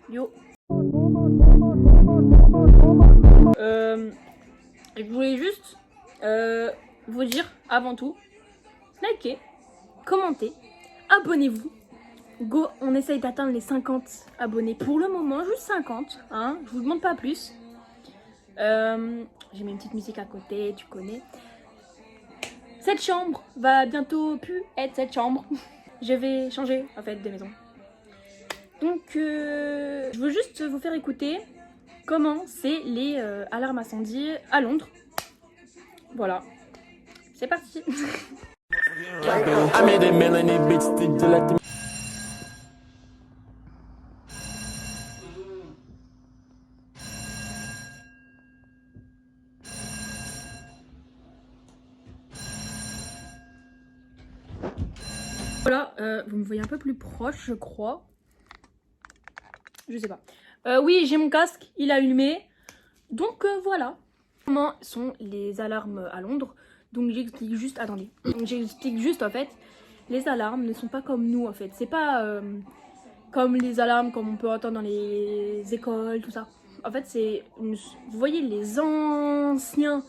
Yo. Je voulais juste vous dire avant tout, likez, commentez, abonnez-vous. Go, on essaye d'atteindre les 50 abonnés pour le moment, juste 50, hein, je vous demande pas plus. J'ai mis une petite musique à côté, tu connais. Cette chambre va bientôt plus être cette chambre. Je vais changer en fait de maison. Donc je veux juste vous faire écouter comment c'est les alarmes incendie à Londres. Voilà, c'est parti. Voilà, vous me voyez un peu plus proche, je crois. Je sais pas. Oui, j'ai mon casque, il a allumé. Donc voilà. Comment sont les alarmes à Londres? Donc j'explique juste, attendez. Donc j'explique juste en fait, les alarmes ne sont pas comme nous en fait. C'est pas comme les alarmes comme on peut entendre dans les écoles, tout ça. En fait c'est, vous voyez les anciens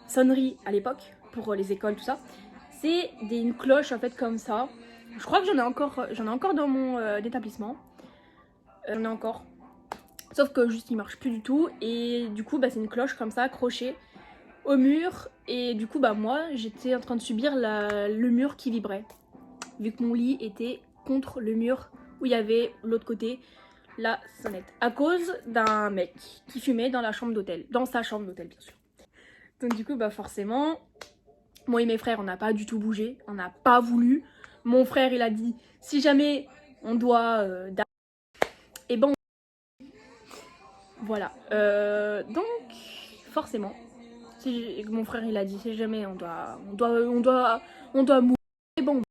sonneries à l'époque pour les écoles, tout ça. C'est une cloche en fait comme ça. Je crois que j'en ai encore dans mon établissement. J'en ai encore. Sauf que juste il marche plus du tout. Et du coup bah, c'est une cloche comme ça accrochée au mur. Et du coup bah moi j'étais en train de subir le mur qui vibrait. Vu que mon lit était contre le mur où il y avait l'autre côté la sonnette. À cause d'un mec qui fumait dans la chambre d'hôtel. Dans sa chambre d'hôtel bien sûr. Donc du coup bah forcément, moi et mes frères on n'a pas du tout bougé. On n'a pas voulu. Mon frère il a dit si jamais on doit et bon voilà. Donc forcément, si mon frère il a dit si jamais on doit mourir. Et bon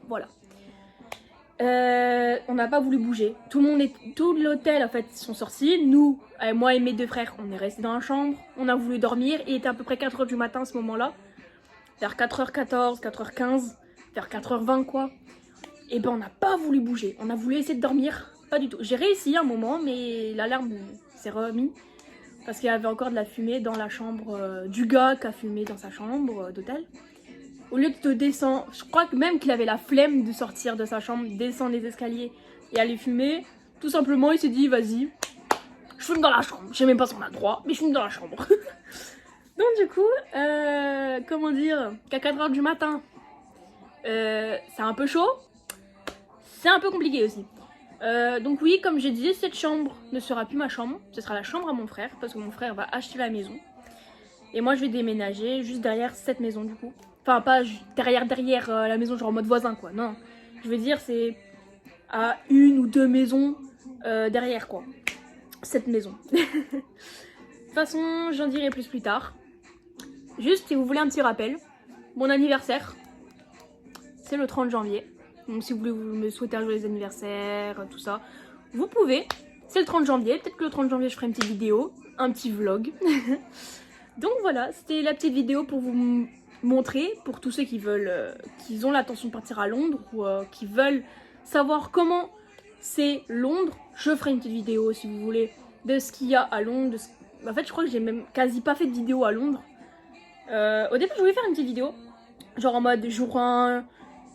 voilà. On n'a pas voulu bouger. Tout l'hôtel en fait sont sortis. Nous, moi et mes deux frères, on est restés dans la chambre. On a voulu dormir. Il était à peu près 4h du matin à ce moment-là. Vers 4h14, 4h15, vers 4h20 quoi. Et ben on n'a pas voulu bouger. On a voulu essayer de dormir. Pas du tout. J'ai réussi un moment, mais l'alarme s'est remise. Parce qu'il y avait encore de la fumée dans la chambre du gars qui a fumé dans sa chambre d'hôtel. Au lieu de descendre, je crois que même qu'il avait la flemme de sortir de sa chambre, descendre les escaliers et aller fumer. Tout simplement, il s'est dit, vas-y, je fume dans la chambre. Je sais même pas si on a le droit, mais je fume dans la chambre. Donc du coup, comment dire, qu'à 4h du matin, c'est un peu chaud. C'est un peu compliqué aussi. Donc oui, comme j'ai dit, cette chambre ne sera plus ma chambre. Ce sera la chambre à mon frère, parce que mon frère va acheter la maison. Et moi, je vais déménager juste derrière cette maison du coup. Enfin, pas derrière la maison, genre en mode voisin, quoi. Non, je veux dire, c'est à 1 ou 2 maisons derrière, quoi. Cette maison. De toute façon, j'en dirai plus tard. Juste, si vous voulez un petit rappel, mon anniversaire, c'est le 30 janvier. Donc, si vous voulez me souhaiter un joyeux anniversaire, tout ça, vous pouvez. C'est le 30 janvier. Peut-être que le 30 janvier, je ferai une petite vidéo, un petit vlog. Donc voilà, c'était la petite vidéo pour vous montrer, pour tous ceux qui veulent, qui ont l'intention de partir à Londres ou qui veulent savoir comment c'est Londres. Je ferai une petite vidéo si vous voulez de ce qu'il y a à Londres. En fait, je crois que j'ai même quasi pas fait de vidéo à Londres. Au début, je voulais faire une petite vidéo, genre en mode jour 1,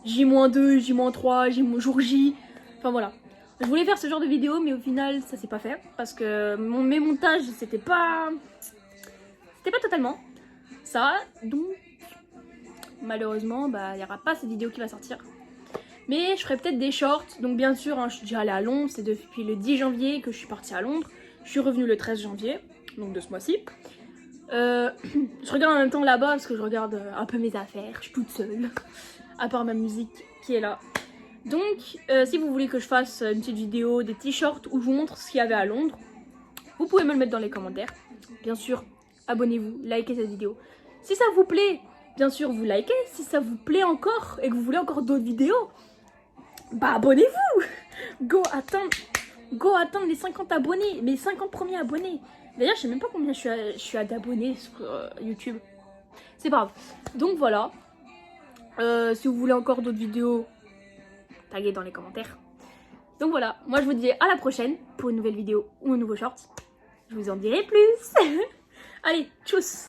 J-2, J-3, jour J. Enfin voilà. Je voulais faire ce genre de vidéo, mais au final, ça s'est pas fait parce que mes montages, c'était pas totalement ça, donc malheureusement bah il n'y aura pas cette vidéo qui va sortir, mais je ferai peut-être des shorts. Donc bien sûr hein, je suis déjà allée à Londres, c'est depuis le 10 janvier que je suis partie à Londres, je suis revenue le 13 janvier, donc de ce mois-ci. Je regarde en même temps là-bas parce que je regarde un peu mes affaires, je suis toute seule, à part ma musique qui est là. Donc si vous voulez que je fasse une petite vidéo, des t-shirts où je vous montre ce qu'il y avait à Londres, vous pouvez me le mettre dans les commentaires. Bien sûr, abonnez-vous, likez cette vidéo. Si ça vous plaît, bien sûr, vous likez. Si ça vous plaît encore et que vous voulez encore d'autres vidéos, bah abonnez-vous. Go atteindre les 50 abonnés, mes 50 premiers abonnés. D'ailleurs, je sais même pas combien je suis à d'abonnés sur YouTube. C'est pas grave. Donc voilà. Si vous voulez encore d'autres vidéos, taguez dans les commentaires. Donc voilà, moi je vous dis à la prochaine pour une nouvelle vidéo ou un nouveau short. Je vous en dirai plus. Allez, tchuss.